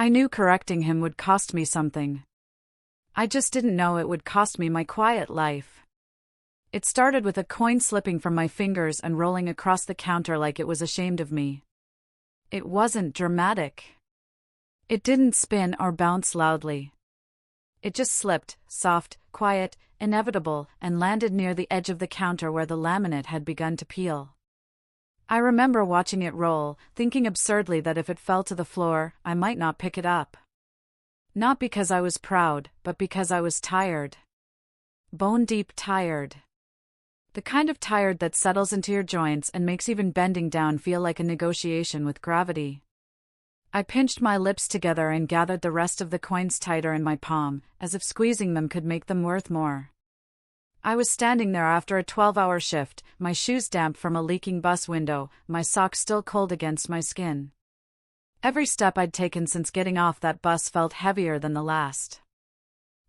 I knew correcting him would cost me something. I just didn't know it would cost me my quiet life. It started with a coin slipping from my fingers and rolling across the counter like it was ashamed of me. It wasn't dramatic. It didn't spin or bounce loudly. It just slipped, soft, quiet, inevitable, and landed near the edge of the counter where the laminate had begun to peel. I remember watching it roll, thinking absurdly that if it fell to the floor, I might not pick it up. Not because I was proud, but because I was tired. Bone-deep tired. The kind of tired that settles into your joints and makes even bending down feel like a negotiation with gravity. I pinched my lips together and gathered the rest of the coins tighter in my palm, as if squeezing them could make them worth more. I was standing there after a 12-hour shift, my shoes damp from a leaking bus window, my socks still cold against my skin. Every step I'd taken since getting off that bus felt heavier than the last.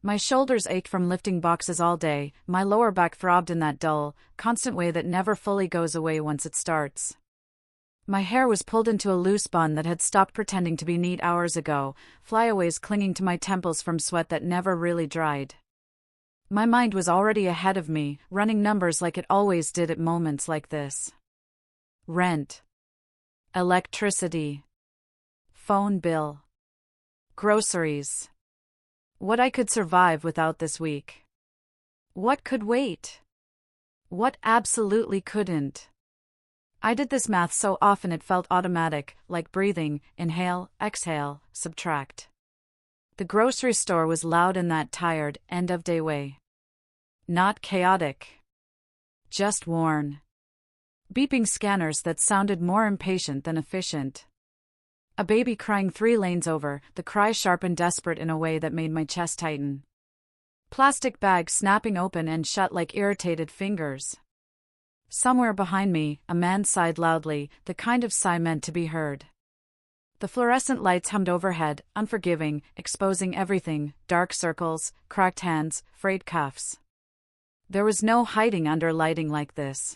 My shoulders ached from lifting boxes all day, my lower back throbbed in that dull, constant way that never fully goes away once it starts. My hair was pulled into a loose bun that had stopped pretending to be neat hours ago, flyaways clinging to my temples from sweat that never really dried. My mind was already ahead of me, running numbers like it always did at moments like this. Rent. Electricity. Phone bill. Groceries. What I could survive without this week. What could wait? What absolutely couldn't? I did this math so often it felt automatic, like breathing, inhale, exhale, subtract. The grocery store was loud in that tired, end-of-day way. Not chaotic. Just worn. Beeping scanners that sounded more impatient than efficient. A baby crying 3 lanes over, the cry sharp and desperate in a way that made my chest tighten. Plastic bags snapping open and shut like irritated fingers. Somewhere behind me, a man sighed loudly, the kind of sigh meant to be heard. The fluorescent lights hummed overhead, unforgiving, exposing everything, dark circles, cracked hands, frayed cuffs. There was no hiding under lighting like this.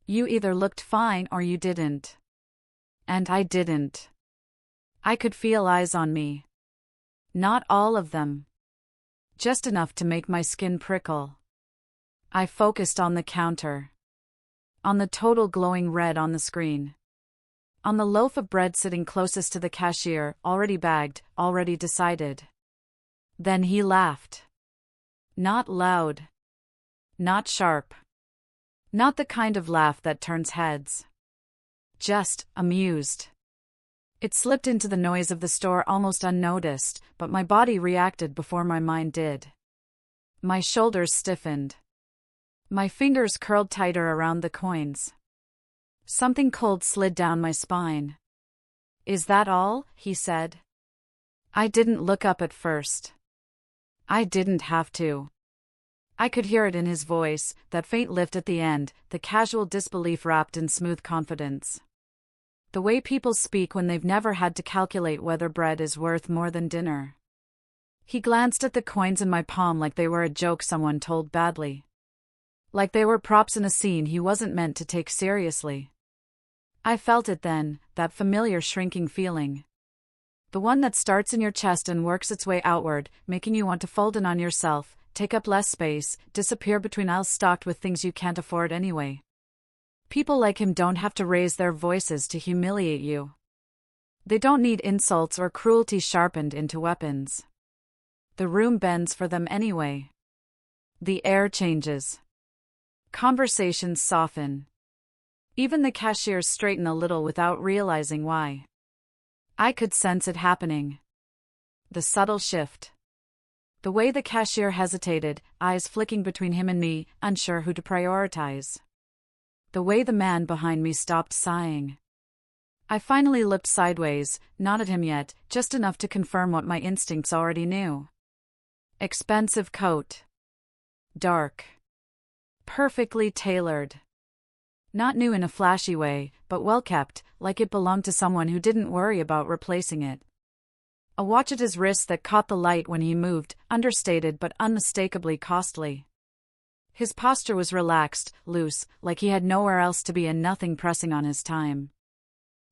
You either looked fine or you didn't. And I didn't. I could feel eyes on me. Not all of them. Just enough to make my skin prickle. I focused on the counter. On the total glowing red on the screen. On the loaf of bread sitting closest to the cashier, already bagged, already decided. Then he laughed. Not loud. Not sharp. Not the kind of laugh that turns heads. Just amused. It slipped into the noise of the store almost unnoticed, but my body reacted before my mind did. My shoulders stiffened. My fingers curled tighter around the coins. Something cold slid down my spine. Is that all? He said. I didn't look up at first. I didn't have to. I could hear it in his voice, that faint lift at the end, the casual disbelief wrapped in smooth confidence. The way people speak when they've never had to calculate whether bread is worth more than dinner. He glanced at the coins in my palm like they were a joke someone told badly. Like they were props in a scene he wasn't meant to take seriously. I felt it then, that familiar shrinking feeling. The one that starts in your chest and works its way outward, making you want to fold in on yourself, take up less space, disappear between aisles stocked with things you can't afford anyway. People like him don't have to raise their voices to humiliate you. They don't need insults or cruelty sharpened into weapons. The room bends for them anyway. The air changes. Conversations soften. Even the cashiers straighten a little without realizing why. I could sense it happening. The subtle shift. The way the cashier hesitated, eyes flicking between him and me, unsure who to prioritize. The way the man behind me stopped sighing. I finally looked sideways, not at him yet, just enough to confirm what my instincts already knew. Expensive coat. Dark. Perfectly tailored. Not new in a flashy way, but well kept, like it belonged to someone who didn't worry about replacing it. A watch at his wrist that caught the light when he moved, understated but unmistakably costly. His posture was relaxed, loose, like he had nowhere else to be and nothing pressing on his time.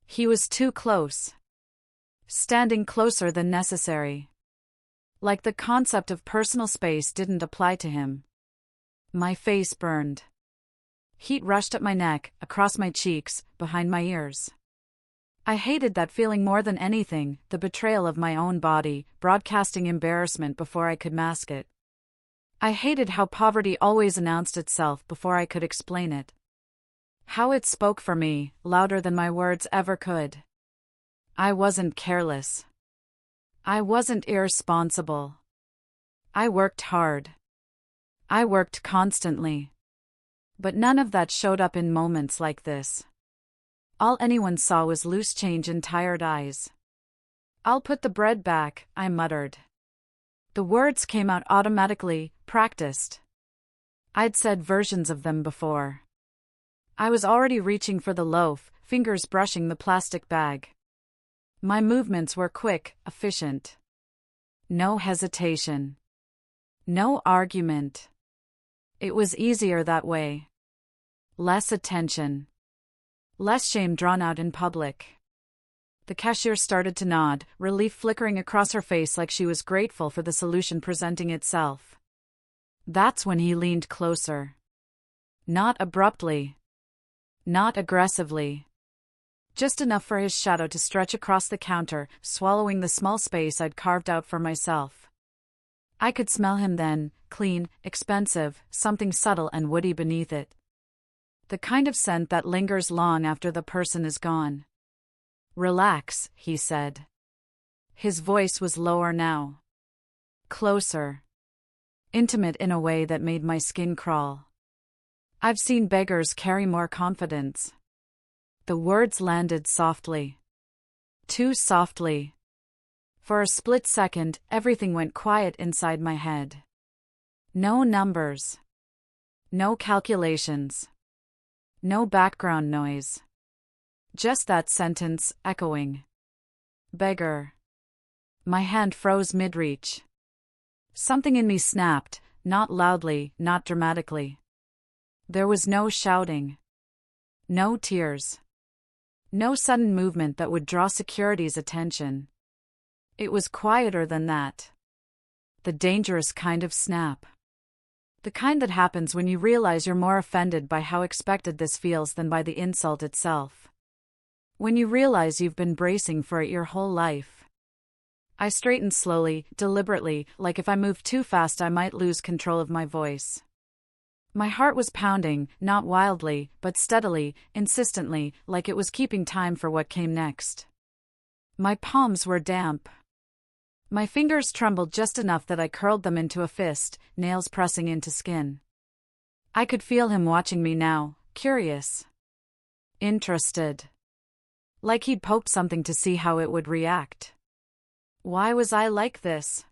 He was too close. standing closer than necessary. Like the concept of personal space didn't apply to him. My face burned. Heat rushed up my neck, across my cheeks, behind my ears. I hated that feeling more than anything, the betrayal of my own body, broadcasting embarrassment before I could mask it. I hated how poverty always announced itself before I could explain it. How it spoke for me, louder than my words ever could. I wasn't careless. I wasn't irresponsible. I worked hard. I worked constantly. But none of that showed up in moments like this. All anyone saw was loose change and tired eyes. "I'll put the bread back," I muttered. The words came out automatically, practiced. I'd said versions of them before. I was already reaching for the loaf, fingers brushing the plastic bag. My movements were quick, efficient. No hesitation. No argument. It was easier that way. Less attention. Less shame drawn out in public. The cashier started to nod, relief flickering across her face like she was grateful for the solution presenting itself. That's when he leaned closer. Not abruptly. Not aggressively. Just enough for his shadow to stretch across the counter, swallowing the small space I'd carved out for myself. I could smell him then, clean, expensive, something subtle and woody beneath it. The kind of scent that lingers long after the person is gone. "Relax," he said. His voice was lower now. Closer. Intimate in a way that made my skin crawl. I've seen beggars carry more confidence. The words landed softly. Too softly. For a split second, everything went quiet inside my head. No numbers. No calculations. No background noise. Just that sentence, echoing. Beggar. My hand froze mid-reach. Something in me snapped, not loudly, not dramatically. There was no shouting. No tears. No sudden movement that would draw security's attention. It was quieter than that. The dangerous kind of snap. The kind that happens when you realize you're more offended by how expected this feels than by the insult itself. When you realize you've been bracing for it your whole life. I straightened slowly, deliberately, like if I moved too fast I might lose control of my voice. My heart was pounding, not wildly, but steadily, insistently, like it was keeping time for what came next. My palms were damp. My fingers trembled just enough that I curled them into a fist, nails pressing into skin. I could feel him watching me now, curious. Interested. Like he'd poked something to see how it would react. Why was I like this?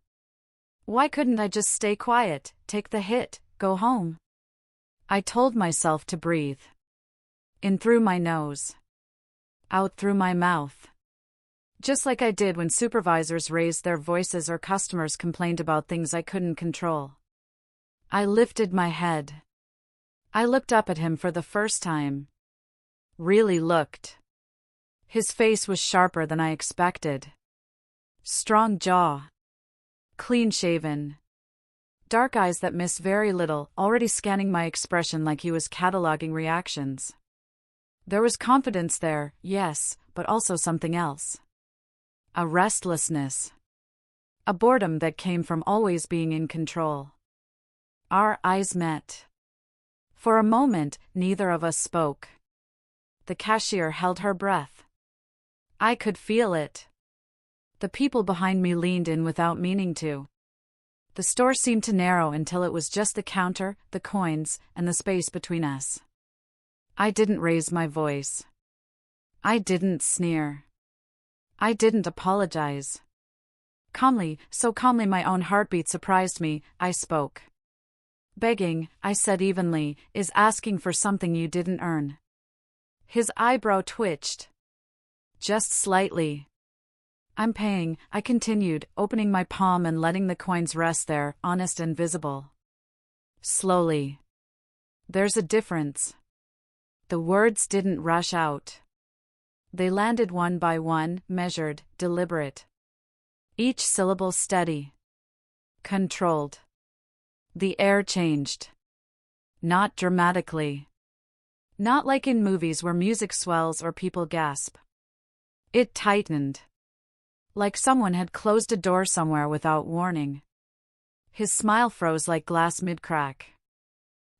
Why couldn't I just stay quiet, take the hit, go home? I told myself to breathe. In through my nose. Out through my mouth. Just like I did when supervisors raised their voices or customers complained about things I couldn't control. I lifted my head. I looked up at him for the first time. Really looked. His face was sharper than I expected. Strong jaw. Clean-shaven. Dark eyes that missed very little, already scanning my expression like he was cataloging reactions. There was confidence there, yes, but also something else. A restlessness. A boredom that came from always being in control. Our eyes met. For a moment, neither of us spoke. The cashier held her breath. I could feel it. The people behind me leaned in without meaning to. The store seemed to narrow until it was just the counter, the coins, and the space between us. I didn't raise my voice. I didn't sneer. I didn't apologize. Calmly, so calmly my own heartbeat surprised me, I spoke. Begging, I said evenly, is asking for something you didn't earn. His eyebrow twitched. Just slightly. I'm paying, I continued, opening my palm and letting the coins rest there, honest and visible. Slowly. There's a difference. The words didn't rush out. They landed one by one, measured, deliberate. Each syllable steady. Controlled. The air changed. Not dramatically. Not like in movies where music swells or people gasp. It tightened. Like someone had closed a door somewhere without warning. His smile froze like glass mid-crack.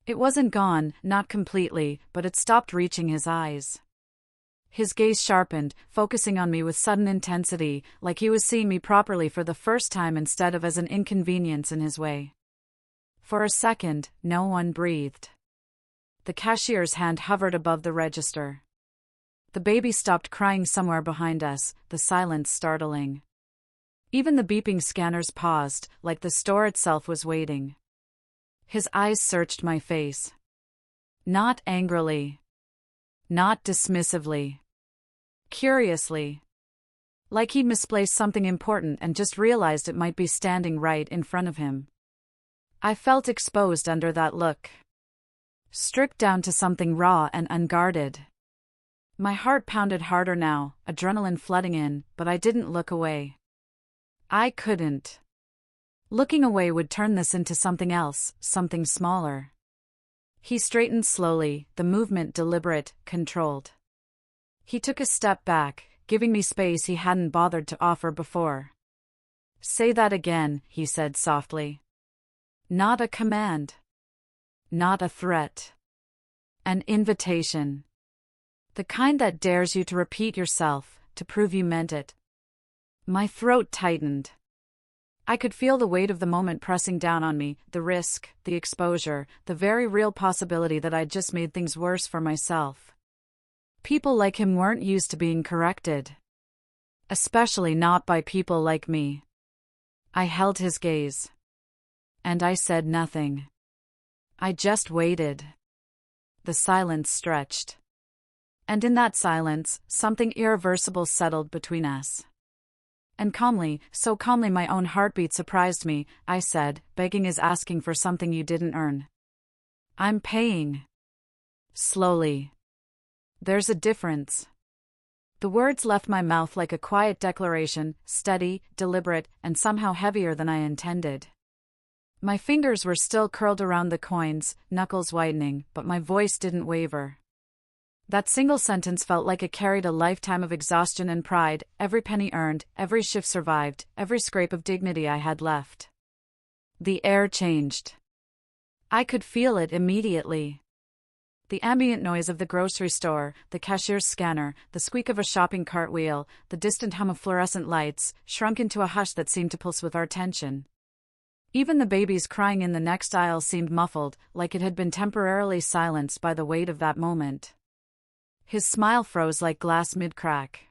It wasn't gone, not completely, but it stopped reaching his eyes. His gaze sharpened, focusing on me with sudden intensity, like he was seeing me properly for the first time instead of as an inconvenience in his way. For a second, no one breathed. The cashier's hand hovered above the register. The baby stopped crying somewhere behind us, the silence startling. Even the beeping scanners paused, like the store itself was waiting. His eyes searched my face. Not angrily. Not dismissively. Curiously. Like he'd misplaced something important and just realized it might be standing right in front of him. I felt exposed under that look. Stripped down to something raw and unguarded. My heart pounded harder now, adrenaline flooding in, but I didn't look away. I couldn't. Looking away would turn this into something else, something smaller. He straightened slowly, the movement deliberate, controlled. He took a step back, giving me space he hadn't bothered to offer before. "Say that again," he said softly. Not a command. Not a threat. An invitation. The kind that dares you to repeat yourself, to prove you meant it. My throat tightened. I could feel the weight of the moment pressing down on me, the risk, the exposure, the very real possibility that I'd just made things worse for myself. People like him weren't used to being corrected. Especially not by people like me. I held his gaze. And I said nothing. I just waited. The silence stretched. And in that silence, something irreversible settled between us. And calmly, so calmly my own heartbeat surprised me, I said, "Begging is asking for something you didn't earn. I'm paying." Slowly. "There's a difference." The words left my mouth like a quiet declaration, steady, deliberate, and somehow heavier than I intended. My fingers were still curled around the coins, knuckles whitening, but my voice didn't waver. That single sentence felt like it carried a lifetime of exhaustion and pride, every penny earned, every shift survived, every scrape of dignity I had left. The air changed. I could feel it immediately. The ambient noise of the grocery store, the cashier's scanner, the squeak of a shopping cart wheel, the distant hum of fluorescent lights, shrunk into a hush that seemed to pulse with our tension. Even the babies crying in the next aisle seemed muffled, like it had been temporarily silenced by the weight of that moment. His smile froze like glass mid-crack.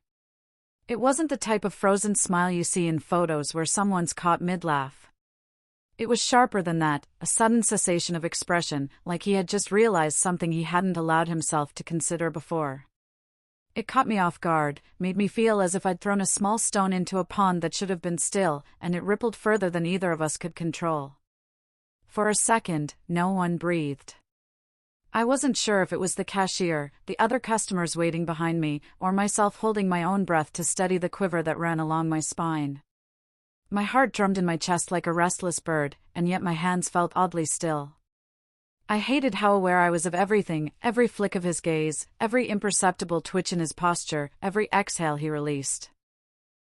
It wasn't the type of frozen smile you see in photos where someone's caught mid-laugh. It was sharper than that, a sudden cessation of expression, like he had just realized something he hadn't allowed himself to consider before. It caught me off guard, made me feel as if I'd thrown a small stone into a pond that should have been still, and it rippled further than either of us could control. For a second, no one breathed. I wasn't sure if it was the cashier, the other customers waiting behind me, or myself holding my own breath to steady the quiver that ran along my spine. My heart drummed in my chest like a restless bird, and yet my hands felt oddly still. I hated how aware I was of everything, every flick of his gaze, every imperceptible twitch in his posture, every exhale he released.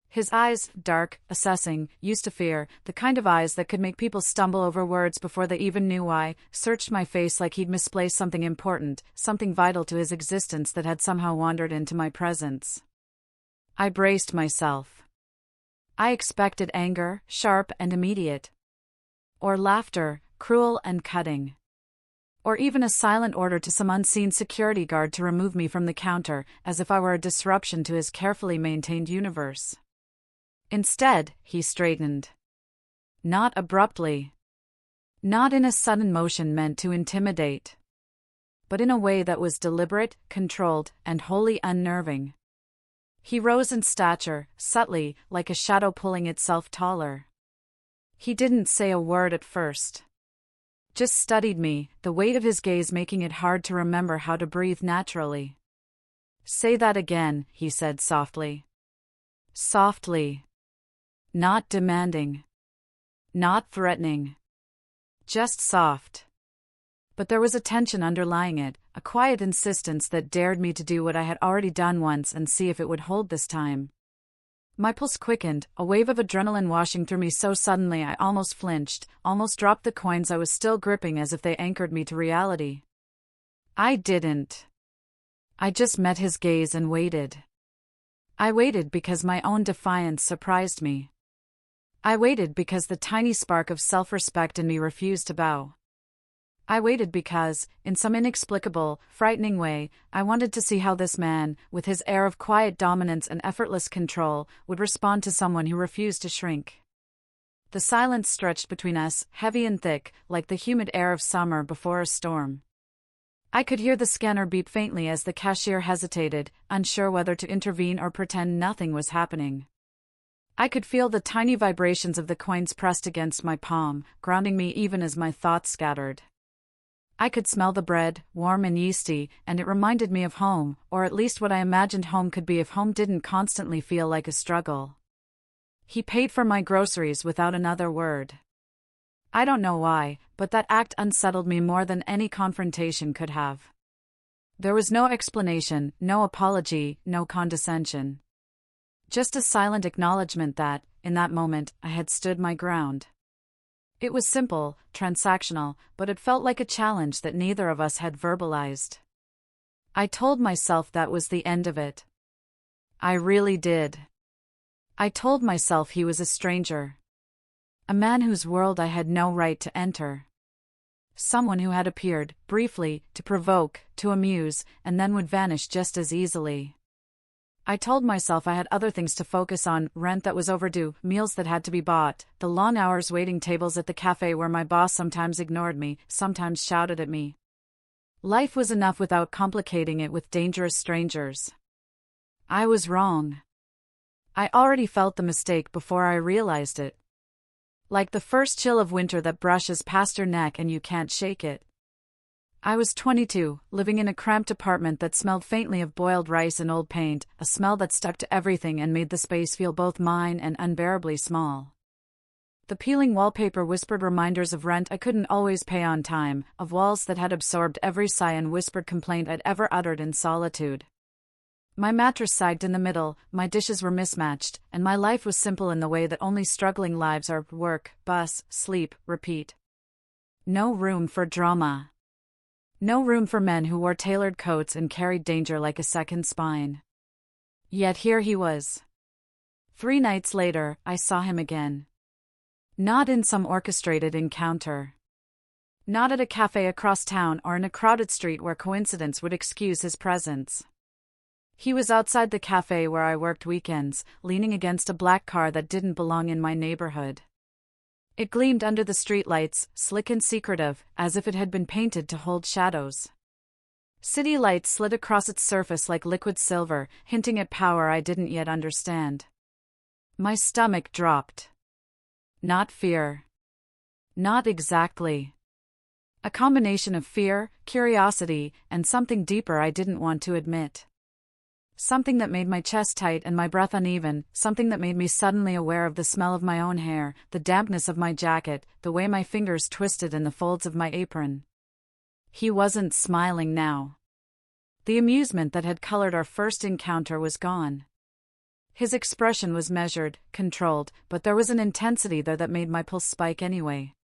His eyes, dark, assessing, used to fear, the kind of eyes that could make people stumble over words before they even knew why, searched my face like he'd misplaced something important, something vital to his existence that had somehow wandered into my presence. I braced myself. I expected anger, sharp and immediate. Or laughter, cruel and cutting. Or even a silent order to some unseen security guard to remove me from the counter, as if I were a disruption to his carefully maintained universe. Instead, he straightened. Not abruptly. Not in a sudden motion meant to intimidate. But in a way that was deliberate, controlled, and wholly unnerving. He rose in stature, subtly, like a shadow pulling itself taller. He didn't say a word at first. Just studied me, the weight of his gaze making it hard to remember how to breathe naturally. Say that again, he said softly. Softly. Not demanding. Not threatening. Just soft. But there was a tension underlying it, a quiet insistence that dared me to do what I had already done once and see if it would hold this time. My pulse quickened, a wave of adrenaline washing through me so suddenly I almost flinched, almost dropped the coins I was still gripping as if they anchored me to reality. I didn't. I just met his gaze and waited. I waited because my own defiance surprised me. I waited because the tiny spark of self-respect in me refused to bow. I waited because, in some inexplicable, frightening way, I wanted to see how this man, with his air of quiet dominance and effortless control, would respond to someone who refused to shrink. The silence stretched between us, heavy and thick, like the humid air of summer before a storm. I could hear the scanner beep faintly as the cashier hesitated, unsure whether to intervene or pretend nothing was happening. I could feel the tiny vibrations of the coins pressed against my palm, grounding me even as my thoughts scattered. I could smell the bread, warm and yeasty, and it reminded me of home, or at least what I imagined home could be if home didn't constantly feel like a struggle. He paid for my groceries without another word. I don't know why, but that act unsettled me more than any confrontation could have. There was no explanation, no apology, no condescension. Just a silent acknowledgement that, in that moment, I had stood my ground. It was simple, transactional, but it felt like a challenge that neither of us had verbalized. I told myself that was the end of it. I really did. I told myself he was a stranger. A man whose world I had no right to enter. Someone who had appeared, briefly, to provoke, to amuse, and then would vanish just as easily. I told myself I had other things to focus on, rent that was overdue, meals that had to be bought, the long hours waiting tables at the cafe where my boss sometimes ignored me, sometimes shouted at me. Life was enough without complicating it with dangerous strangers. I was wrong. I already felt the mistake before I realized it. Like the first chill of winter that brushes past your neck and you can't shake it. I was 22, living in a cramped apartment that smelled faintly of boiled rice and old paint, a smell that stuck to everything and made the space feel both mine and unbearably small. The peeling wallpaper whispered reminders of rent I couldn't always pay on time, of walls that had absorbed every sigh and whispered complaint I'd ever uttered in solitude. My mattress sagged in the middle, my dishes were mismatched, and my life was simple in the way that only struggling lives are: work, bus, sleep, repeat. No room for drama. No room for men who wore tailored coats and carried danger like a second spine. Yet here he was. 3 nights later, I saw him again. Not in some orchestrated encounter. Not at a cafe across town or in a crowded street where coincidence would excuse his presence. He was outside the cafe where I worked weekends, leaning against a black car that didn't belong in my neighborhood. It gleamed under the streetlights, slick and secretive, as if it had been painted to hold shadows. City lights slid across its surface like liquid silver, hinting at power I didn't yet understand. My stomach dropped. Not fear. Not exactly. A combination of fear, curiosity, and something deeper I didn't want to admit. Something that made my chest tight and my breath uneven, something that made me suddenly aware of the smell of my own hair, the dampness of my jacket, the way my fingers twisted in the folds of my apron. He wasn't smiling now. The amusement that had colored our first encounter was gone. His expression was measured, controlled, but there was an intensity there that made my pulse spike anyway.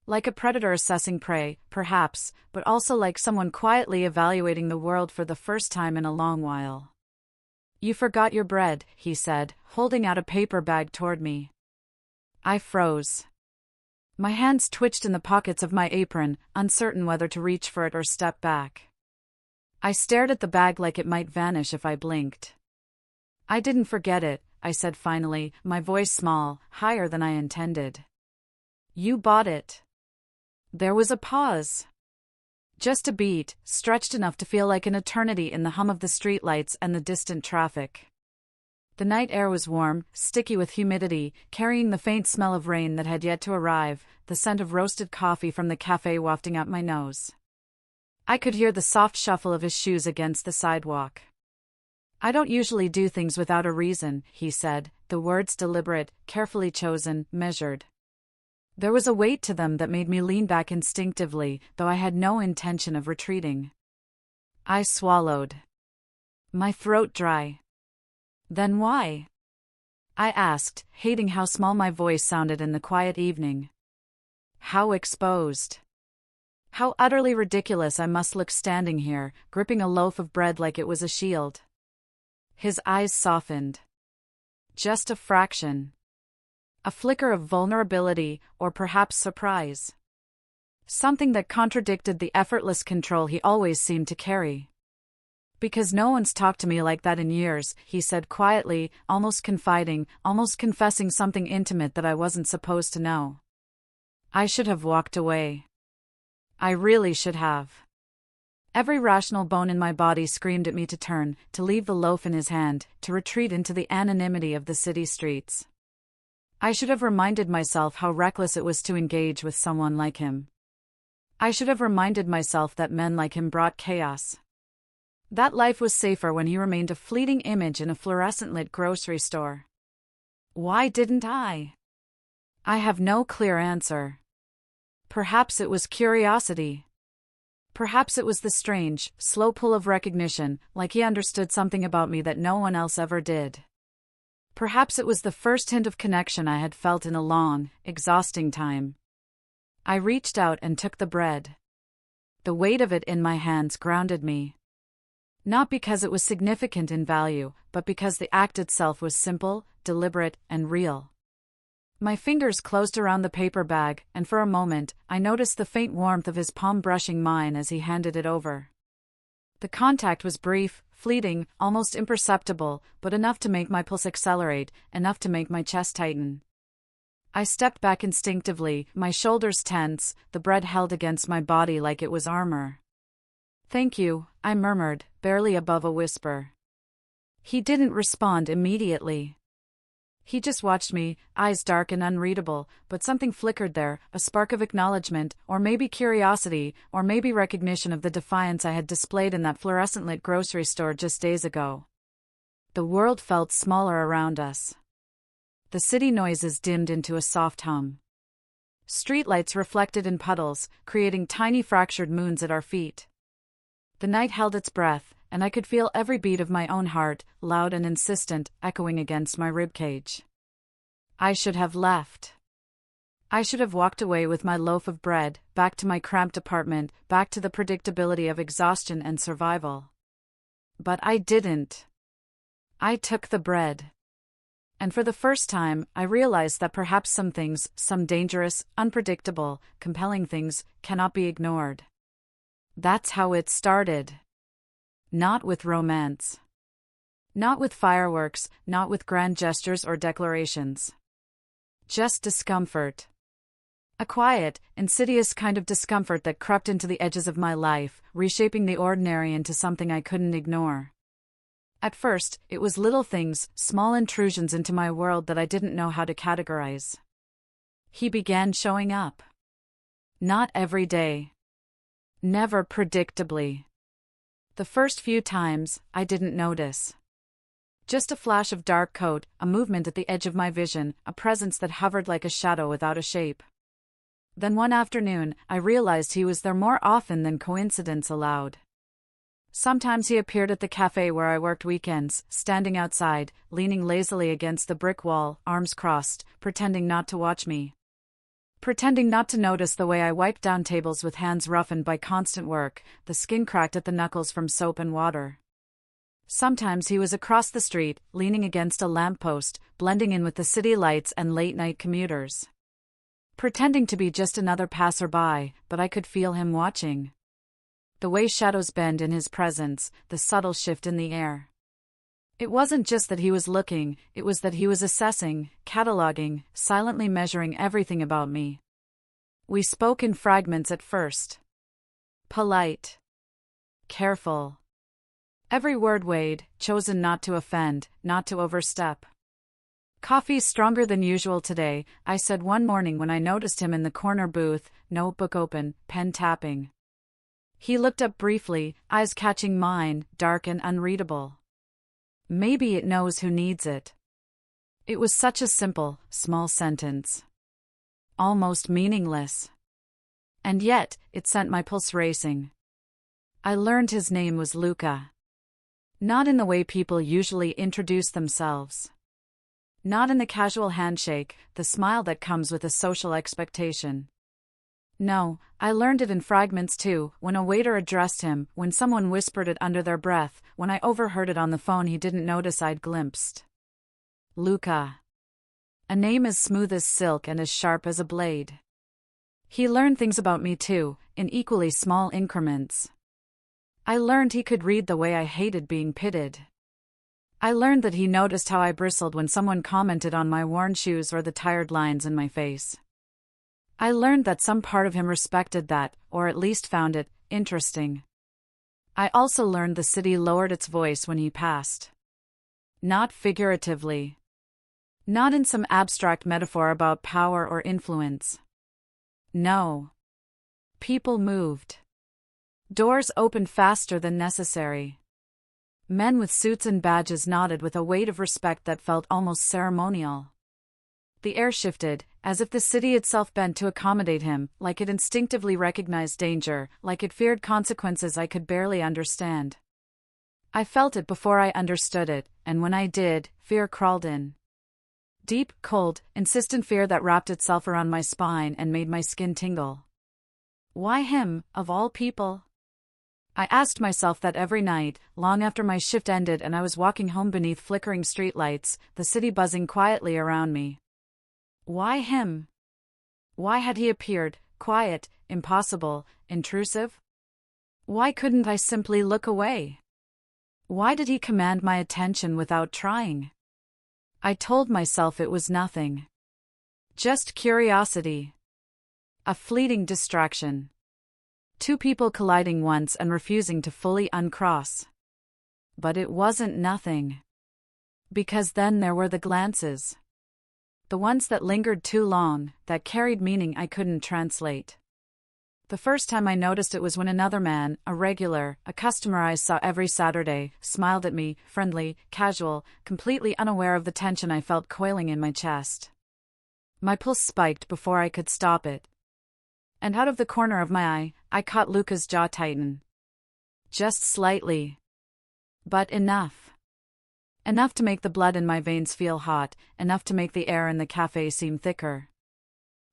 Like a predator assessing prey, perhaps, but also like someone quietly evaluating the world for the first time in a long while. "You forgot your bread," he said, holding out a paper bag toward me. I froze. My hands twitched in the pockets of my apron, uncertain whether to reach for it or step back. I stared at the bag like it might vanish if I blinked. "I didn't forget it," I said finally, my voice small, higher than I intended. "You bought it." There was a pause. Just a beat, stretched enough to feel like an eternity in the hum of the streetlights and the distant traffic. The night air was warm, sticky with humidity, carrying the faint smell of rain that had yet to arrive, the scent of roasted coffee from the cafe wafting up my nose. I could hear the soft shuffle of his shoes against the sidewalk. I don't usually do things without a reason, he said, the words deliberate, carefully chosen, measured. There was a weight to them that made me lean back instinctively, though I had no intention of retreating. I swallowed. My throat dry. Then why? I asked, hating how small my voice sounded in the quiet evening. How exposed. How utterly ridiculous I must look standing here, gripping a loaf of bread like it was a shield. His eyes softened. Just a fraction. A flicker of vulnerability, or perhaps surprise. Something that contradicted the effortless control he always seemed to carry. Because no one's talked to me like that in years, he said quietly, almost confiding, almost confessing something intimate that I wasn't supposed to know. I should have walked away. I really should have. Every rational bone in my body screamed at me to turn, to leave the loaf in his hand, to retreat into the anonymity of the city streets. I should have reminded myself how reckless it was to engage with someone like him. I should have reminded myself that men like him brought chaos. That life was safer when he remained a fleeting image in a fluorescent-lit grocery store. Why didn't I? I have no clear answer. Perhaps it was curiosity. Perhaps it was the strange, slow pull of recognition, like he understood something about me that no one else ever did. Perhaps it was the first hint of connection I had felt in a long, exhausting time. I reached out and took the bread. The weight of it in my hands grounded me. Not because it was significant in value, but because the act itself was simple, deliberate, and real. My fingers closed around the paper bag, and for a moment, I noticed the faint warmth of his palm brushing mine as he handed it over. The contact was brief, fleeting, almost imperceptible, but enough to make my pulse accelerate, enough to make my chest tighten. I stepped back instinctively, my shoulders tense, the bread held against my body like it was armor. "Thank you," I murmured, barely above a whisper. He didn't respond immediately. He just watched me, eyes dark and unreadable, but something flickered there, a spark of acknowledgement, or maybe curiosity, or maybe recognition of the defiance I had displayed in that fluorescent-lit grocery store just days ago. The world felt smaller around us. The city noises dimmed into a soft hum. Streetlights reflected in puddles, creating tiny fractured moons at our feet. The night held its breath, and I could feel every beat of my own heart, loud and insistent, echoing against my ribcage. I should have left. I should have walked away with my loaf of bread, back to my cramped apartment, back to the predictability of exhaustion and survival. But I didn't. I took the bread. And for the first time, I realized that perhaps some things, some dangerous, unpredictable, compelling things, cannot be ignored. That's how it started. Not with romance. Not with fireworks, not with grand gestures or declarations. Just discomfort. A quiet, insidious kind of discomfort that crept into the edges of my life, reshaping the ordinary into something I couldn't ignore. At first, it was little things, small intrusions into my world that I didn't know how to categorize. He began showing up. Not every day. Never predictably. The first few times, I didn't notice. Just a flash of dark coat, a movement at the edge of my vision, a presence that hovered like a shadow without a shape. Then one afternoon, I realized he was there more often than coincidence allowed. Sometimes he appeared at the cafe where I worked weekends, standing outside, leaning lazily against the brick wall, arms crossed, pretending not to watch me. Pretending not to notice the way I wiped down tables with hands roughened by constant work, the skin cracked at the knuckles from soap and water. Sometimes he was across the street, leaning against a lamppost, blending in with the city lights and late-night commuters. Pretending to be just another passerby, but I could feel him watching. The way shadows bend in his presence, the subtle shift in the air. It wasn't just that he was looking, it was that he was assessing, cataloging, silently measuring everything about me. We spoke in fragments at first. Polite. Careful. Every word weighed, chosen not to offend, not to overstep. "Coffee's stronger than usual today," I said one morning when I noticed him in the corner booth, notebook open, pen tapping. He looked up briefly, eyes catching mine, dark and unreadable. Maybe it knows who needs it. It was such a simple, small sentence. Almost meaningless. And yet, it sent my pulse racing. I learned his name was Luca. Not in the way people usually introduce themselves. Not in the casual handshake, the smile that comes with a social expectation. No, I learned it in fragments too, when a waiter addressed him, when someone whispered it under their breath, when I overheard it on the phone he didn't notice I'd glimpsed. Luca. A name as smooth as silk and as sharp as a blade. He learned things about me too, in equally small increments. I learned he could read the way I hated being pitted. I learned that he noticed how I bristled when someone commented on my worn shoes or the tired lines in my face. I learned that some part of him respected that, or at least found it, interesting. I also learned the city lowered its voice when he passed. Not figuratively. Not in some abstract metaphor about power or influence. No. People moved. Doors opened faster than necessary. Men with suits and badges nodded with a weight of respect that felt almost ceremonial. The air shifted, as if the city itself bent to accommodate him, like it instinctively recognized danger, like it feared consequences I could barely understand. I felt it before I understood it, and when I did, fear crawled in. Deep, cold, insistent fear that wrapped itself around my spine and made my skin tingle. Why him, of all people? I asked myself that every night, long after my shift ended and I was walking home beneath flickering streetlights, the city buzzing quietly around me. Why him? Why had he appeared, quiet, impossible, intrusive? Why couldn't I simply look away? Why did he command my attention without trying? I told myself it was nothing. Just curiosity. A fleeting distraction. Two people colliding once and refusing to fully uncross. But it wasn't nothing. Because then there were the glances. The ones that lingered too long, that carried meaning I couldn't translate. The first time I noticed it was when another man, a regular, a customer I saw every Saturday, smiled at me, friendly, casual, completely unaware of the tension I felt coiling in my chest. My pulse spiked before I could stop it. And out of the corner of my eye, I caught Luca's jaw tighten. Just slightly. But enough. Enough to make the blood in my veins feel hot, enough to make the air in the cafe seem thicker.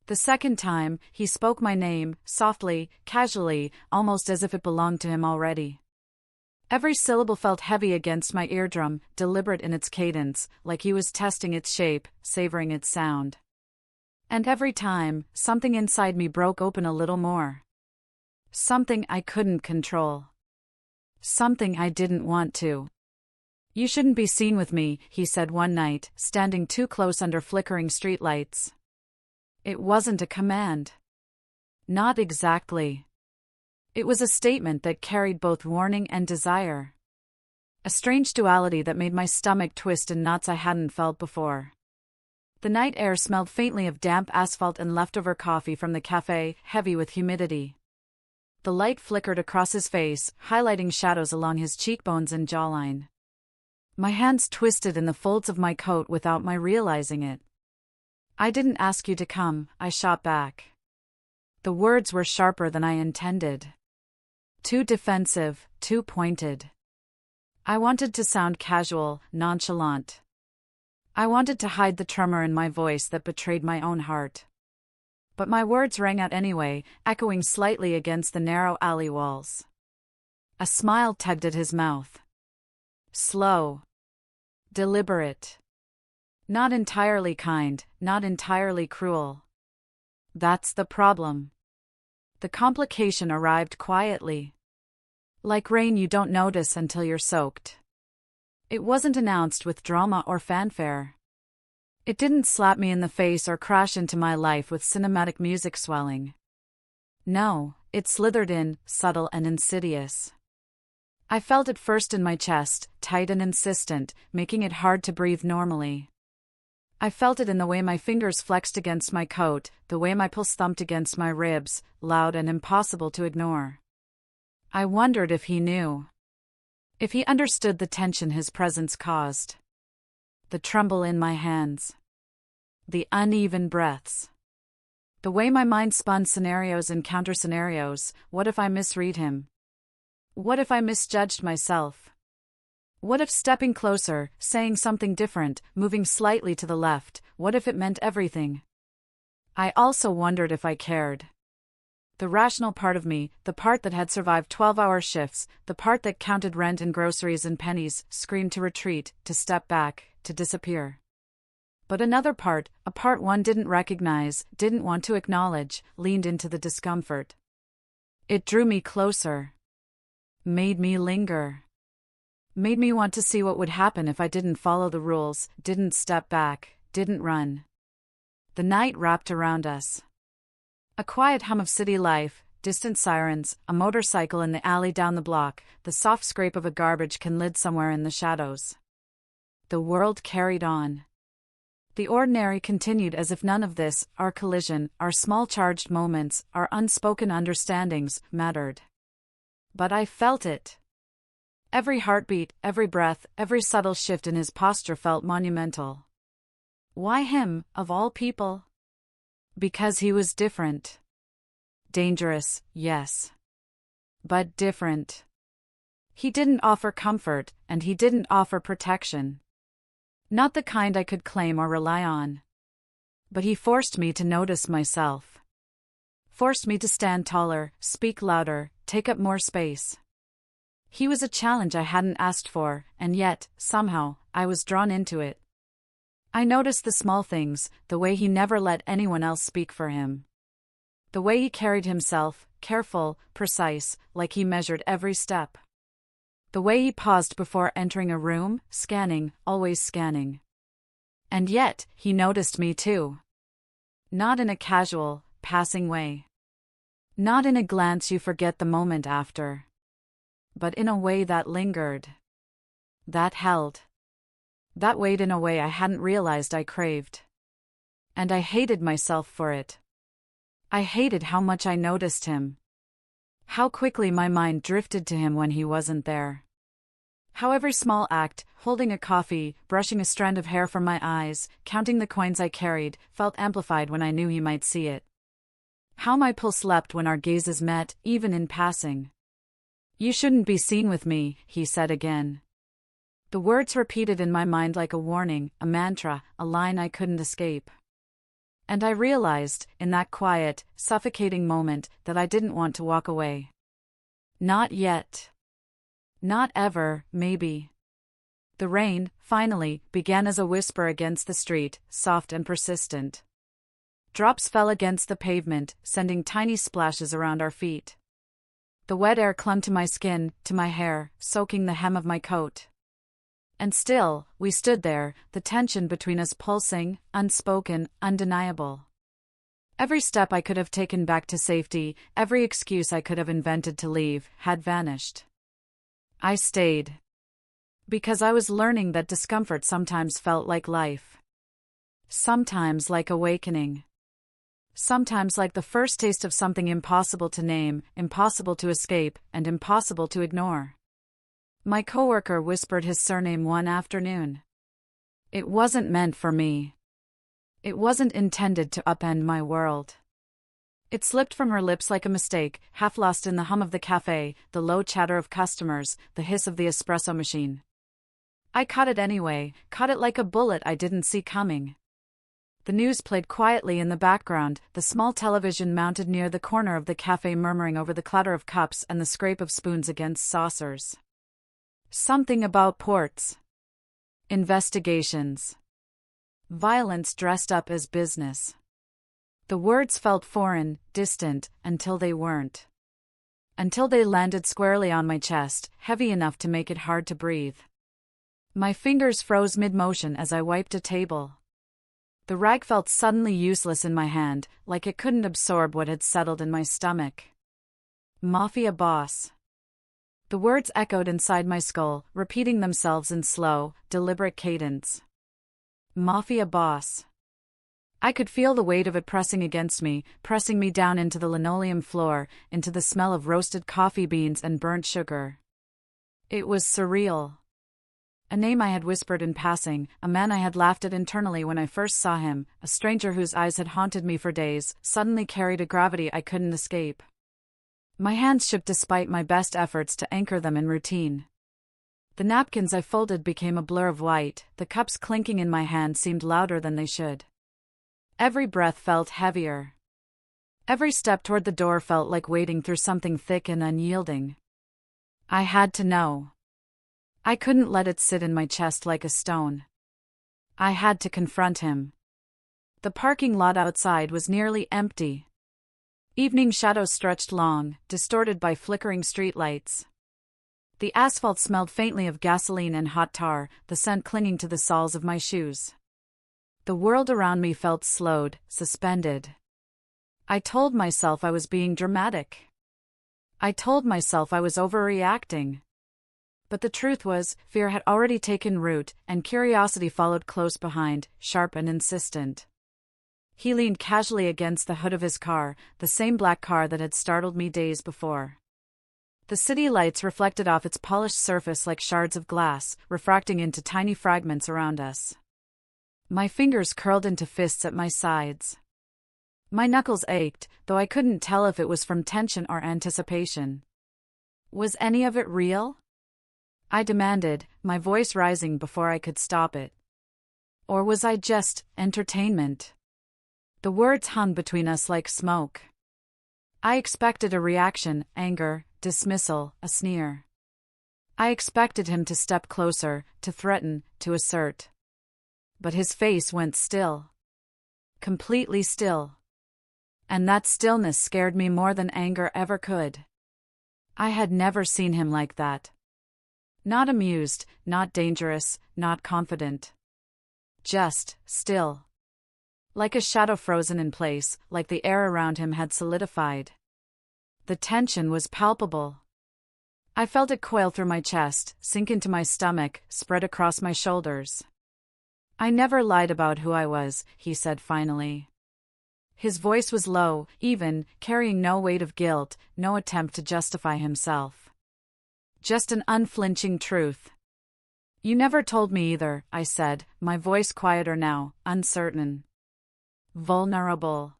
The second time, he spoke my name, softly, casually, almost as if it belonged to him already. Every syllable felt heavy against my eardrum, deliberate in its cadence, like he was testing its shape, savoring its sound. And every time, something inside me broke open a little more. Something I couldn't control. Something I didn't want to. You shouldn't be seen with me, he said one night, standing too close under flickering streetlights. It wasn't a command. Not exactly. It was a statement that carried both warning and desire. A strange duality that made my stomach twist in knots I hadn't felt before. The night air smelled faintly of damp asphalt and leftover coffee from the cafe, heavy with humidity. The light flickered across his face, highlighting shadows along his cheekbones and jawline. My hands twisted in the folds of my coat without my realizing it. I didn't ask you to come, I shot back. The words were sharper than I intended. Too defensive, too pointed. I wanted to sound casual, nonchalant. I wanted to hide the tremor in my voice that betrayed my own heart. But my words rang out anyway, echoing slightly against the narrow alley walls. A smile tugged at his mouth. Slow. Deliberate. Not entirely kind, not entirely cruel. That's the problem. The complication arrived quietly. Like rain you don't notice until you're soaked. It wasn't announced with drama or fanfare. It didn't slap me in the face or crash into my life with cinematic music swelling. No, it slithered in, subtle and insidious. I felt it first in my chest, tight and insistent, making it hard to breathe normally. I felt it in the way my fingers flexed against my coat, the way my pulse thumped against my ribs, loud and impossible to ignore. I wondered if he knew. If he understood the tension his presence caused. The tremble in my hands. The uneven breaths. The way my mind spun scenarios and counter-scenarios. What if I misread him? What if I misjudged myself? What if stepping closer, saying something different, moving slightly to the left, what if it meant everything? I also wondered if I cared. The rational part of me, the part that had survived 12-hour shifts, the part that counted rent and groceries and pennies, screamed to retreat, to step back, to disappear. But another part, a part one didn't recognize, didn't want to acknowledge, leaned into the discomfort. It drew me closer. Made me linger. Made me want to see what would happen if I didn't follow the rules, didn't step back, didn't run. The night wrapped around us. A quiet hum of city life, distant sirens, a motorcycle in the alley down the block, the soft scrape of a garbage can lid somewhere in the shadows. The world carried on. The ordinary continued as if none of this, our collision, our small charged moments, our unspoken understandings, mattered. But I felt it. Every heartbeat, every breath, every subtle shift in his posture felt monumental. Why him, of all people? Because he was different. Dangerous, yes. But different. He didn't offer comfort, and he didn't offer protection. Not the kind I could claim or rely on. But he forced me to notice myself. Forced me to stand taller, speak louder, take up more space. He was a challenge I hadn't asked for, and yet, somehow, I was drawn into it. I noticed the small things, the way he never let anyone else speak for him. The way he carried himself, careful, precise, like he measured every step. The way he paused before entering a room, scanning, always scanning. And yet, he noticed me too. Not in a casual, passing way. Not in a glance you forget the moment after. But in a way that lingered. That held. That weighed in a way I hadn't realized I craved. And I hated myself for it. I hated how much I noticed him. How quickly my mind drifted to him when he wasn't there. How every small act, holding a coffee, brushing a strand of hair from my eyes, counting the coins I carried, felt amplified when I knew he might see it. How my pulse leapt when our gazes met, even in passing. "You shouldn't be seen with me," he said again. The words repeated in my mind like a warning, a mantra, a line I couldn't escape. And I realized, in that quiet, suffocating moment, that I didn't want to walk away. Not yet. Not ever, maybe. The rain, finally, began as a whisper against the street, soft and persistent. Drops fell against the pavement, sending tiny splashes around our feet. The wet air clung to my skin, to my hair, soaking the hem of my coat. And still, we stood there, the tension between us pulsing, unspoken, undeniable. Every step I could have taken back to safety, every excuse I could have invented to leave, had vanished. I stayed. Because I was learning that discomfort sometimes felt like life. Sometimes like awakening. Sometimes like the first taste of something impossible to name, impossible to escape, and impossible to ignore. My coworker whispered his surname one afternoon. It wasn't meant for me. It wasn't intended to upend my world. It slipped from her lips like a mistake, half lost in the hum of the cafe, the low chatter of customers, the hiss of the espresso machine. I caught it anyway, caught it like a bullet I didn't see coming. The news played quietly in the background, the small television mounted near the corner of the cafe murmuring over the clatter of cups and the scrape of spoons against saucers. Something about ports. Investigations. Violence dressed up as business. The words felt foreign, distant, until they weren't. Until they landed squarely on my chest, heavy enough to make it hard to breathe. My fingers froze mid-motion as I wiped a table. The rag felt suddenly useless in my hand, like it couldn't absorb what had settled in my stomach. Mafia boss. The words echoed inside my skull, repeating themselves in slow, deliberate cadence. Mafia boss. I could feel the weight of it pressing against me, pressing me down into the linoleum floor, into the smell of roasted coffee beans and burnt sugar. It was surreal. A name I had whispered in passing, a man I had laughed at internally when I first saw him, a stranger whose eyes had haunted me for days, suddenly carried a gravity I couldn't escape. My hands shook despite my best efforts to anchor them in routine. The napkins I folded became a blur of white, the cups clinking in my hand seemed louder than they should. Every breath felt heavier. Every step toward the door felt like wading through something thick and unyielding. I had to know. I couldn't let it sit in my chest like a stone. I had to confront him. The parking lot outside was nearly empty. Evening shadows stretched long, distorted by flickering streetlights. The asphalt smelled faintly of gasoline and hot tar, the scent clinging to the soles of my shoes. The world around me felt slowed, suspended. I told myself I was being dramatic. I told myself I was overreacting. But the truth was, fear had already taken root, and curiosity followed close behind, sharp and insistent. He leaned casually against the hood of his car, the same black car that had startled me days before. The city lights reflected off its polished surface like shards of glass, refracting into tiny fragments around us. My fingers curled into fists at my sides. My knuckles ached, though I couldn't tell if it was from tension or anticipation. Was any of it real? I demanded, my voice rising before I could stop it. Or was I just entertainment? The words hung between us like smoke. I expected a reaction, anger, dismissal, a sneer. I expected him to step closer, to threaten, to assert. But his face went still. Completely still. And that stillness scared me more than anger ever could. I had never seen him like that. Not amused, not dangerous, not confident. Just still. Like a shadow frozen in place, like the air around him had solidified. The tension was palpable. I felt it coil through my chest, sink into my stomach, spread across my shoulders. I never lied about who I was, he said finally. His voice was low, even, carrying no weight of guilt, no attempt to justify himself. Just an unflinching truth. You never told me either, I said, my voice quieter now, uncertain. Vulnerable.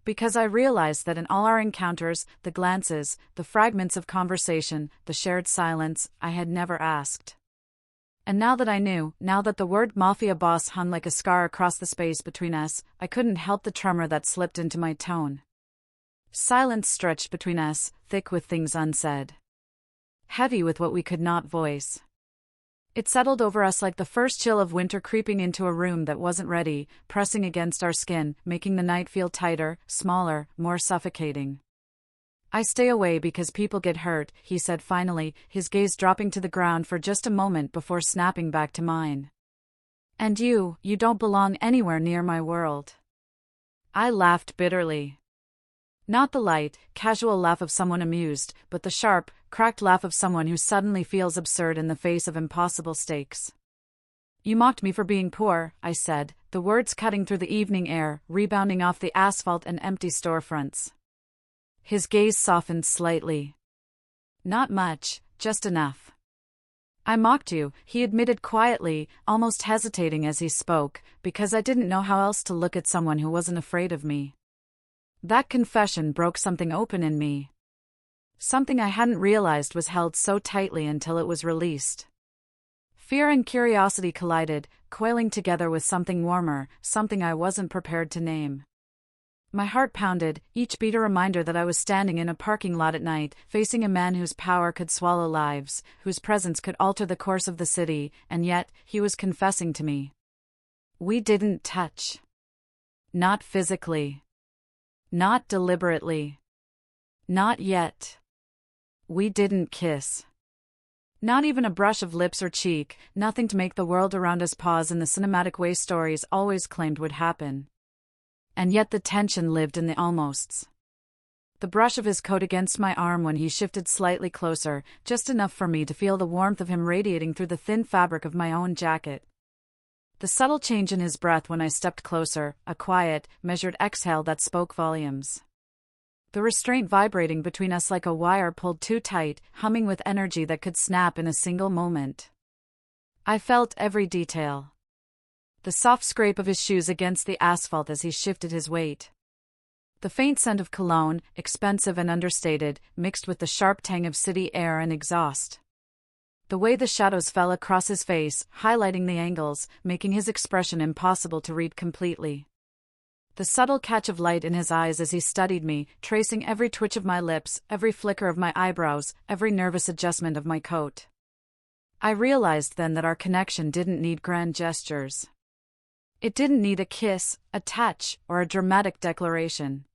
Because I realized that in all our encounters, the glances, the fragments of conversation, the shared silence, I had never asked. And now that I knew, now that the word Mafia boss hung like a scar across the space between us, I couldn't help the tremor that slipped into my tone. Silence stretched between us, thick with things unsaid. Heavy with what we could not voice. It settled over us like the first chill of winter creeping into a room that wasn't ready, pressing against our skin, making the night feel tighter, smaller, more suffocating. I stay away because people get hurt, he said finally, his gaze dropping to the ground for just a moment before snapping back to mine. And you don't belong anywhere near my world. I laughed bitterly. Not the light, casual laugh of someone amused, but the sharp, cracked laugh of someone who suddenly feels absurd in the face of impossible stakes. You mocked me for being poor, I said, the words cutting through the evening air, rebounding off the asphalt and empty storefronts. His gaze softened slightly. Not much, just enough. I mocked you, he admitted quietly, almost hesitating as he spoke, because I didn't know how else to look at someone who wasn't afraid of me. That confession broke something open in me. Something I hadn't realized was held so tightly until it was released. Fear and curiosity collided, coiling together with something warmer, something I wasn't prepared to name. My heart pounded, each beat a reminder that I was standing in a parking lot at night, facing a man whose power could swallow lives, whose presence could alter the course of the city, and yet, he was confessing to me. We didn't touch. Not physically. Not deliberately. Not yet. We didn't kiss. Not even a brush of lips or cheek, nothing to make the world around us pause in the cinematic way stories always claimed would happen. And yet the tension lived in the almosts. The brush of his coat against my arm when he shifted slightly closer, just enough for me to feel the warmth of him radiating through the thin fabric of my own jacket. The subtle change in his breath when I stepped closer, a quiet, measured exhale that spoke volumes. the restraint vibrating between us like a wire pulled too tight, humming with energy that could snap in a single moment. I felt every detail. The soft scrape of his shoes against the asphalt as he shifted his weight. The faint scent of cologne, expensive and understated, mixed with the sharp tang of city air and exhaust. The way the shadows fell across his face, highlighting the angles, making his expression impossible to read completely. The subtle catch of light in his eyes as he studied me, tracing every twitch of my lips, every flicker of my eyebrows, every nervous adjustment of my coat. I realized then that our connection didn't need grand gestures. It didn't need a kiss, a touch, or a dramatic declaration.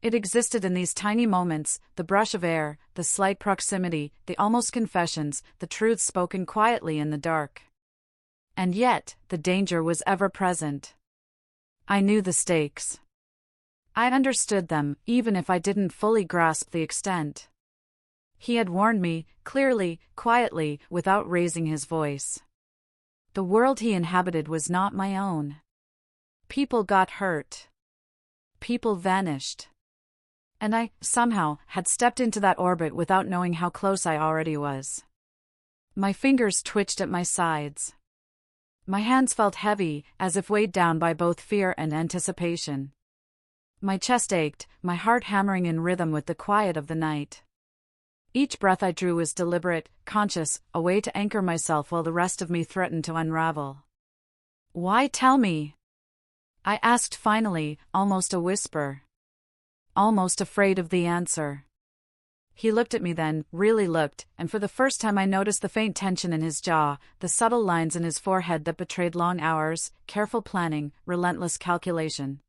It existed in these tiny moments, the brush of air, the slight proximity, the almost confessions, the truths spoken quietly in the dark. And yet, the danger was ever present. I knew the stakes. I understood them, even if I didn't fully grasp the extent. He had warned me, clearly, quietly, without raising his voice. The world he inhabited was not my own. People got hurt. People vanished. And I, somehow, had stepped into that orbit without knowing how close I already was. My fingers twitched at my sides. My hands felt heavy, as if weighed down by both fear and anticipation. My chest ached, my heart hammering in rhythm with the quiet of the night. Each breath I drew was deliberate, conscious, a way to anchor myself while the rest of me threatened to unravel. "Why tell me?" I asked finally, almost a whisper. Almost afraid of the answer. He looked at me then, really looked, and for the first time I noticed the faint tension in his jaw, the subtle lines in his forehead that betrayed long hours, careful planning, relentless calculation.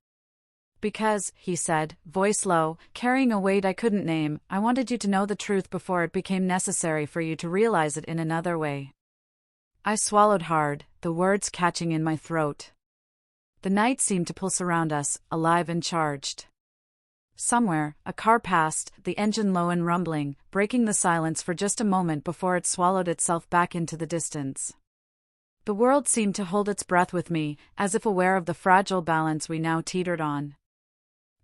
"Because," he said, voice low, carrying a weight I couldn't name, "I wanted you to know the truth before it became necessary for you to realize it in another way." I swallowed hard, the words catching in my throat. The night seemed to pulse around us, alive and charged. Somewhere, a car passed, the engine low and rumbling, breaking the silence for just a moment before it swallowed itself back into the distance. The world seemed to hold its breath with me, as if aware of the fragile balance we now teetered on.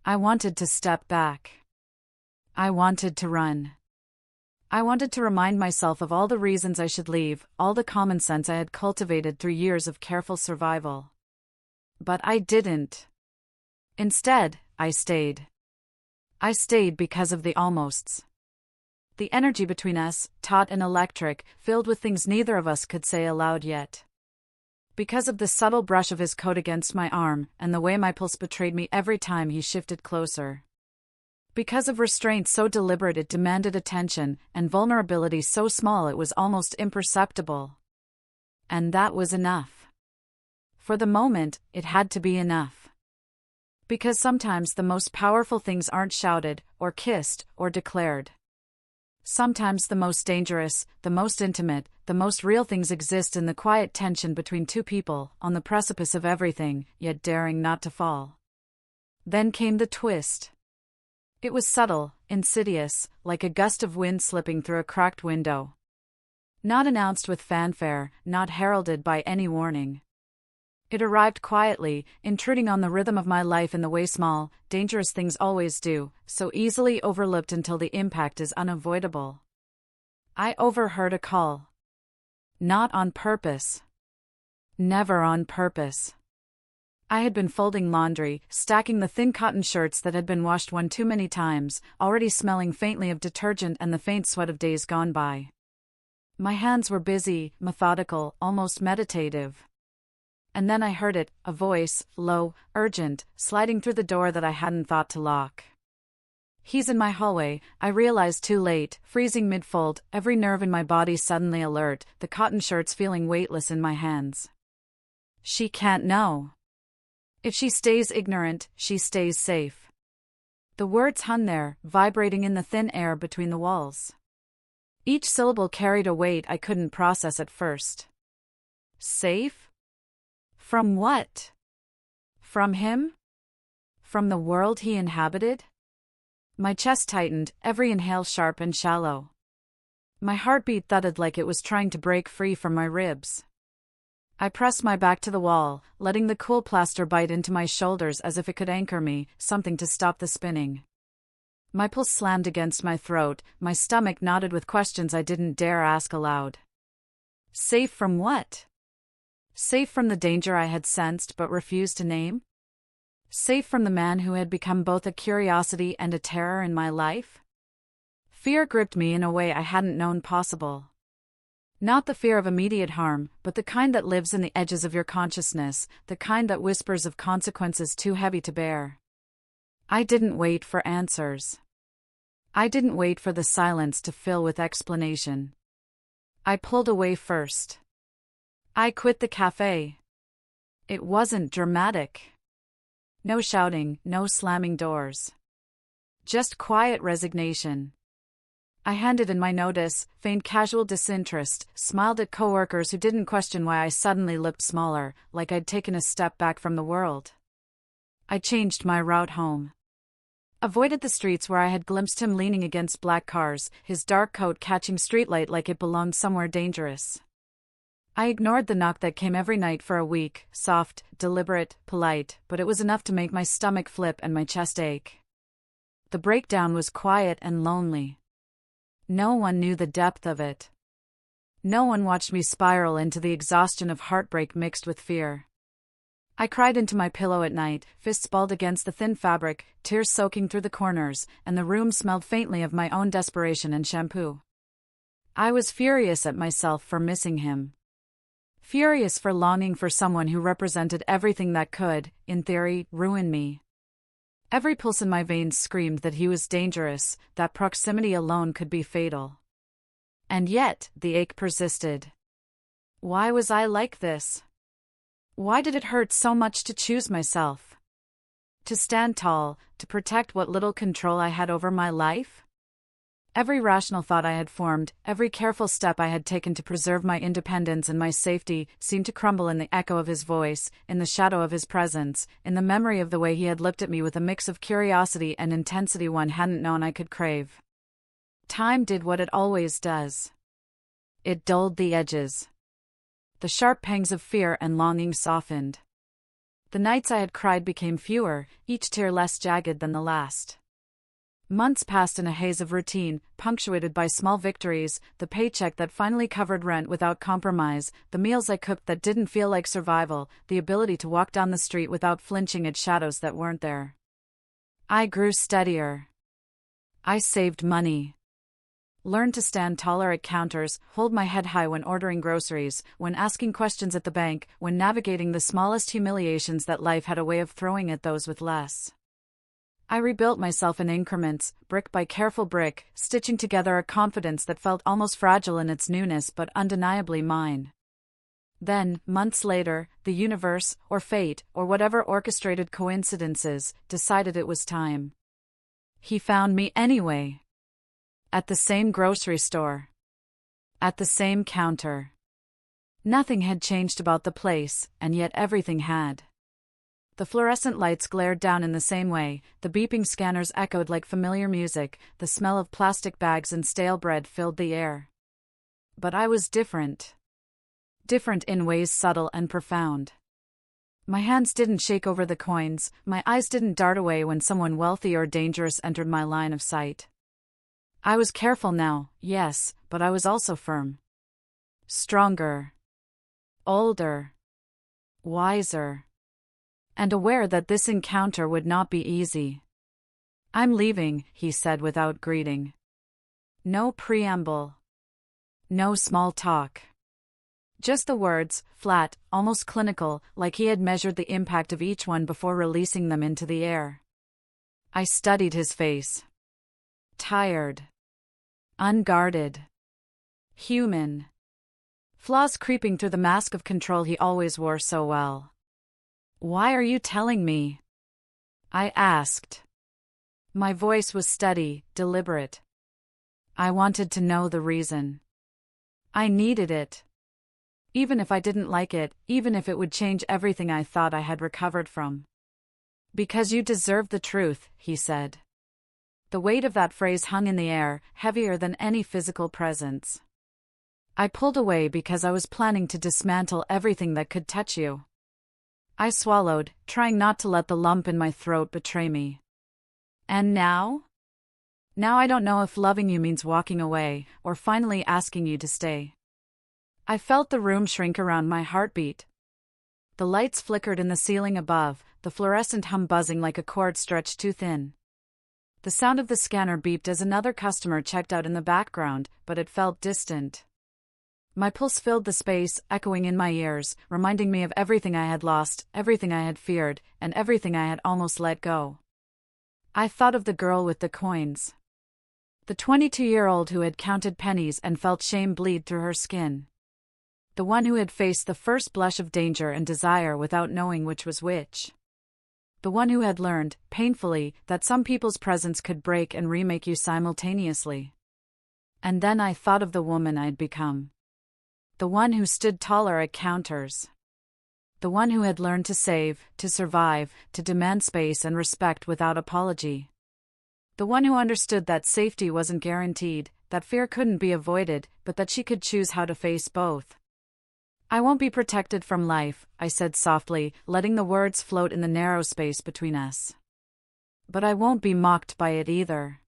I wanted to step back. I wanted to run. I wanted to remind myself of all the reasons I should leave, all the common sense I had cultivated through years of careful survival. But I didn't. Instead, I stayed. I stayed because of the almosts. The energy between us, taut and electric, filled with things neither of us could say aloud yet. Because of the subtle brush of his coat against my arm, and the way my pulse betrayed me every time he shifted closer. Because of restraint so deliberate it demanded attention, and vulnerability so small it was almost imperceptible. And that was enough. For the moment, it had to be enough. Because sometimes the most powerful things aren't shouted, or kissed, or declared. Sometimes the most dangerous, the most intimate, the most real things exist in the quiet tension between two people, on the precipice of everything, yet daring not to fall. Then came the twist. It was subtle, insidious, like a gust of wind slipping through a cracked window. Not announced with fanfare, not heralded by any warning. It arrived quietly, intruding on the rhythm of my life in the way small, dangerous things always do, so easily overlooked until the impact is unavoidable. I overheard a call. Not on purpose. Never on purpose. I had been folding laundry, stacking the thin cotton shirts that had been washed one too many times, already smelling faintly of detergent and the faint sweat of days gone by. My hands were busy, methodical, almost meditative. And then I heard it, a voice, low, urgent, sliding through the door that I hadn't thought to lock. "He's in my hallway," I realized too late, freezing mid-fold, every nerve in my body suddenly alert, the cotton shirts feeling weightless in my hands. She can't know. If she stays ignorant, she stays safe. The words hung there, vibrating in the thin air between the walls. Each syllable carried a weight I couldn't process at first. Safe? From what? From him? From the world he inhabited? My chest tightened, every inhale sharp and shallow. My heartbeat thudded like it was trying to break free from my ribs. I pressed my back to the wall, letting the cool plaster bite into my shoulders as if it could anchor me, something to stop the spinning. My pulse slammed against my throat, my stomach knotted with questions I didn't dare ask aloud. Safe from what? Safe from the danger I had sensed but refused to name? Safe from the man who had become both a curiosity and a terror in my life? Fear gripped me in a way I hadn't known possible. Not the fear of immediate harm, but the kind that lives in the edges of your consciousness, the kind that whispers of consequences too heavy to bear. I didn't wait for answers. I didn't wait for the silence to fill with explanation. I pulled away first. I quit the cafe. It wasn't dramatic. No shouting, no slamming doors. Just quiet resignation. I handed in my notice, feigned casual disinterest, smiled at coworkers who didn't question why I suddenly looked smaller, like I'd taken a step back from the world. I changed my route home. Avoided the streets where I had glimpsed him leaning against black cars, his dark coat catching streetlight like it belonged somewhere dangerous. I ignored the knock that came every night for a week, soft, deliberate, polite, but it was enough to make my stomach flip and my chest ache. The breakdown was quiet and lonely. No one knew the depth of it. No one watched me spiral into the exhaustion of heartbreak mixed with fear. I cried into my pillow at night, fists balled against the thin fabric, tears soaking through the corners, and the room smelled faintly of my own desperation and shampoo. I was furious at myself for missing him. Furious for longing for someone who represented everything that could, in theory, ruin me. Every pulse in my veins screamed that he was dangerous, that proximity alone could be fatal. And yet, the ache persisted. Why was I like this? Why did it hurt so much to choose myself? To stand tall, to protect what little control I had over my life? Every rational thought I had formed, every careful step I had taken to preserve my independence and my safety, seemed to crumble in the echo of his voice, in the shadow of his presence, in the memory of the way he had looked at me with a mix of curiosity and intensity one hadn't known I could crave. Time did what it always does. It dulled the edges. The sharp pangs of fear and longing softened. The nights I had cried became fewer, each tear less jagged than the last. Months passed in a haze of routine, punctuated by small victories, the paycheck that finally covered rent without compromise, the meals I cooked that didn't feel like survival, the ability to walk down the street without flinching at shadows that weren't there. I grew steadier. I saved money. Learned to stand taller at counters, hold my head high when ordering groceries, when asking questions at the bank, when navigating the smallest humiliations that life had a way of throwing at those with less. I rebuilt myself in increments, brick by careful brick, stitching together a confidence that felt almost fragile in its newness but undeniably mine. Then, months later, the universe, or fate, or whatever orchestrated coincidences, decided it was time. He found me anyway. At the same grocery store. At the same counter. Nothing had changed about the place, and yet everything had. The fluorescent lights glared down in the same way, the beeping scanners echoed like familiar music, the smell of plastic bags and stale bread filled the air. But I was different. Different in ways subtle and profound. My hands didn't shake over the coins, my eyes didn't dart away when someone wealthy or dangerous entered my line of sight. I was careful now, yes, but I was also firm. Stronger. Older. Wiser. And aware that this encounter would not be easy. I'm leaving, he said without greeting. No preamble. No small talk. Just the words, flat, almost clinical, like he had measured the impact of each one before releasing them into the air. I studied his face. Tired. Unguarded. Human. Flaws creeping through the mask of control he always wore so well. Why are you telling me? I asked. My voice was steady, deliberate. I wanted to know the reason. I needed it. Even if I didn't like it, even if it would change everything I thought I had recovered from. Because you deserve the truth, he said. The weight of that phrase hung in the air, heavier than any physical presence. I pulled away because I was planning to dismantle everything that could touch you. I swallowed, trying not to let the lump in my throat betray me. And now? Now I don't know if loving you means walking away, or finally asking you to stay. I felt the room shrink around my heartbeat. The lights flickered in the ceiling above, the fluorescent hum buzzing like a cord stretched too thin. The sound of the scanner beeped as another customer checked out in the background, but it felt distant. My pulse filled the space, echoing in my ears, reminding me of everything I had lost, everything I had feared, and everything I had almost let go. I thought of the girl with the coins. The 22-year-old who had counted pennies and felt shame bleed through her skin. The one who had faced the first blush of danger and desire without knowing which was which. The one who had learned, painfully, that some people's presence could break and remake you simultaneously. And then I thought of the woman I'd become. The one who stood taller at counters. The one who had learned to save, to survive, to demand space and respect without apology. The one who understood that safety wasn't guaranteed, that fear couldn't be avoided, but that she could choose how to face both. I won't be protected from life, I said softly, letting the words float in the narrow space between us. But I won't be mocked by it either.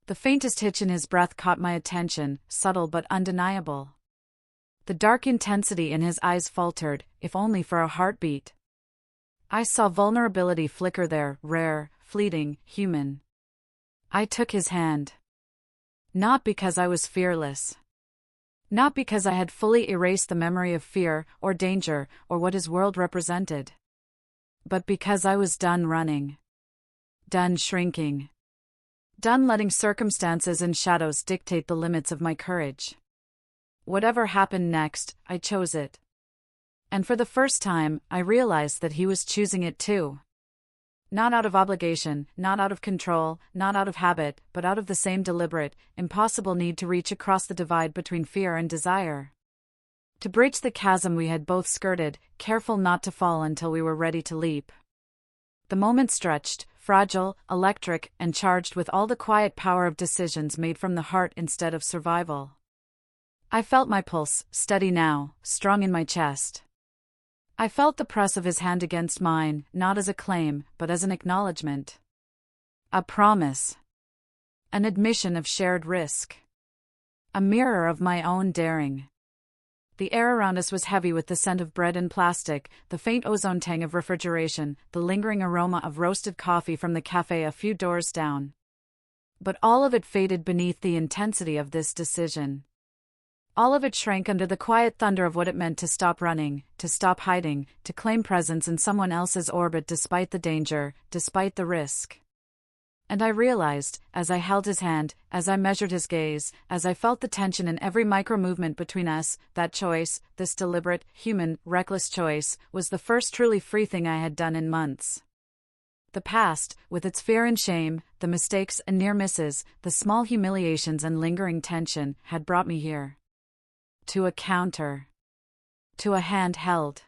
The faintest hitch in his breath caught my attention, subtle but undeniable. The dark intensity in his eyes faltered, if only for a heartbeat. I saw vulnerability flicker there, rare, fleeting, human. I took his hand. Not because I was fearless. Not because I had fully erased the memory of fear, or danger, or what his world represented. But because I was done running. Done shrinking. Done letting circumstances and shadows dictate the limits of my courage. Whatever happened next, I chose it. And for the first time, I realized that he was choosing it too. Not out of obligation, not out of control, not out of habit, but out of the same deliberate, impossible need to reach across the divide between fear and desire. To bridge the chasm we had both skirted, careful not to fall until we were ready to leap. The moment stretched, fragile, electric, and charged with all the quiet power of decisions made from the heart instead of survival. I felt my pulse, steady now, strong in my chest. I felt the press of his hand against mine, not as a claim, but as an acknowledgement. A promise. An admission of shared risk. A mirror of my own daring. The air around us was heavy with the scent of bread and plastic, the faint ozone tang of refrigeration, the lingering aroma of roasted coffee from the cafe a few doors down. But all of it faded beneath the intensity of this decision. All of it shrank under the quiet thunder of what it meant to stop running, to stop hiding, to claim presence in someone else's orbit despite the danger, despite the risk. And I realized, as I held his hand, as I measured his gaze, as I felt the tension in every micro-movement between us, that choice, this deliberate, human, reckless choice, was the first truly free thing I had done in months. The past, with its fear and shame, the mistakes and near misses, the small humiliations and lingering tension, had brought me here. To a counter. To a hand held.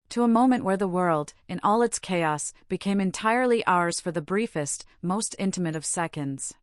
To a moment where the world, in all its chaos, became entirely ours for the briefest, most intimate of seconds.